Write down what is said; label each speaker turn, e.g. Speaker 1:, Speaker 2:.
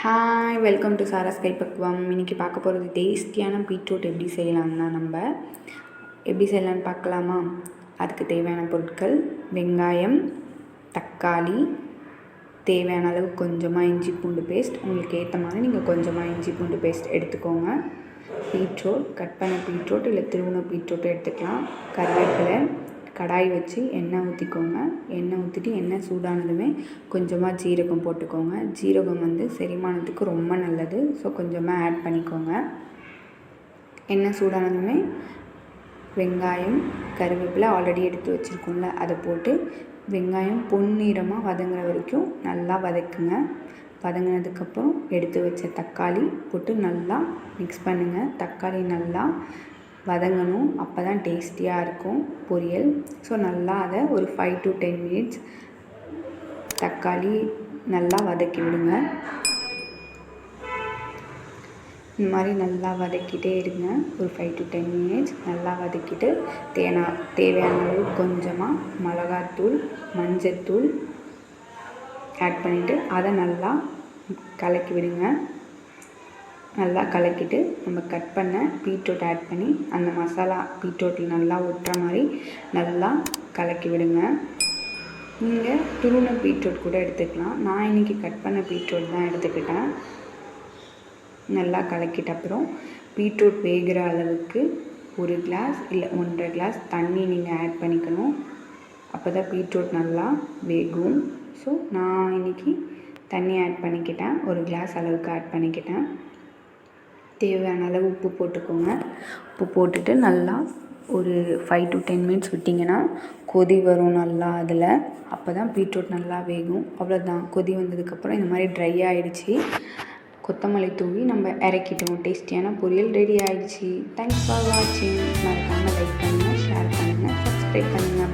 Speaker 1: Hi, welcome to சாராஸ் கைப்பக்குவம். இன்றைக்கி பார்க்க போகிறது டேஸ்டியான பீட்ரூட் எப்படி செய்யலாம்னா எப்படி செய்யலான்னு பார்க்கலாமா? அதுக்கு தேவையான பொருட்கள்: வெங்காயம், தக்காளி, தேவையான அளவு கொஞ்சமாக இஞ்சி பூண்டு பேஸ்ட். உங்களுக்கு ஏற்ற மாதிரி நீங்கள் கொஞ்சமாக இஞ்சி பூண்டு பேஸ்ட் எடுத்துக்கோங்க. பீட்ரூட், கட் பண்ண பீட்ரூட் இல்லை திருவுண பீட்ரூட் எடுத்துக்கலாம். கருவேப்பிலை, கடாய் வச்சு எண்ணெய் ஊற்றிக்கோங்க. எண்ணெய் ஊற்றிட்டு எண்ணெய் சூடானதுமே கொஞ்சமாக ஜீரகம் போட்டுக்கோங்க. ஜீரகம் செரிமானத்துக்கு ரொம்ப நல்லது. ஸோ கொஞ்சமாக ஆட் பண்ணிக்கோங்க. எண்ணெய் சூடானதுமே வெங்காயம், கருவேப்பிலை ஆல்ரெடி எடுத்து வச்சுருக்கோம்ல, அதை போட்டு வெங்காயம் பொன்னிறமாக வதங்குற வரைக்கும் நல்லா வதக்குங்க. வதங்கினதுக்கப்புறம் எடுத்து வச்ச தக்காளி போட்டு நல்லா மிக்ஸ் பண்ணுங்கள். தக்காளி நல்லா வதங்கணும், அப்போ தான் டேஸ்டியாக இருக்கும் பொரியல். ஸோ நல்லா அதை ஒரு 5 to 10 minutes தக்காளி நல்லா வதக்கி விடுங்க. இந்த மாதிரி நல்லா வதக்கிட்டே இருங்க. ஒரு 5 to 10 minutes நல்லா வதக்கிட்டு தேவையான அளவு கொஞ்சமாக மிளகாத்தூள், மஞ்சத்தூள் ஆட் பண்ணிவிட்டு அதை நல்லா கலக்கி விடுங்க. நல்லா கலக்கிட்டு நம்ம கட் பண்ண பீட்ரூட் ஆட் பண்ணி அந்த மசாலா பீட்ரூட்டில் நல்லா ஒட்டுற மாதிரி நல்லா கலக்கி விடுங்க. நீங்கள் துருவின பீட்ரூட் கூட எடுத்துக்கலாம். நான் இன்றைக்கி கட் பண்ண பீட்ரூட் தான் எடுத்துக்கிட்டேன். நல்லா கலக்கிட்ட அப்புறம் பீட்ரூட் வேகிற அளவுக்கு 1 கிளாஸ் இல்லை 1.5 கிளாஸ் தண்ணி நீங்கள் ஆட் பண்ணிக்கணும். அப்போ தான் பீட்ரூட் நல்லா வேகும். ஸோ நான் இன்றைக்கி தண்ணி ஆட் பண்ணிக்கிட்டேன். 1 கிளாஸ் அளவுக்கு ஆட் பண்ணிக்கிட்டேன். தேவையான அளவு உப்பு போட்டுக்கோங்க. உப்பு போட்டுட்டு நல்லா ஒரு 5 to 10 minutes விட்டிங்கன்னா கொதி வரும் நல்லா அதில். அப்போ தான் பீட்ரூட் நல்லா வேகும். அவ்வளோதான். கொதி வந்ததுக்கப்புறம் இந்த மாதிரி ட்ரை ஆகிடுச்சி. கொத்தமல்லி தூவி நம்ம இறக்கிட்டோம். டேஸ்டியான பொரியல் ரெடி ஆகிடுச்சி. தேங்க்ஸ் ஃபார் வாட்சிங். மறக்காமல் லைக் பண்ணுங்கள், ஷேர் பண்ணுங்கள், சப்ஸ்கிரைப் பண்ணுங்கள்.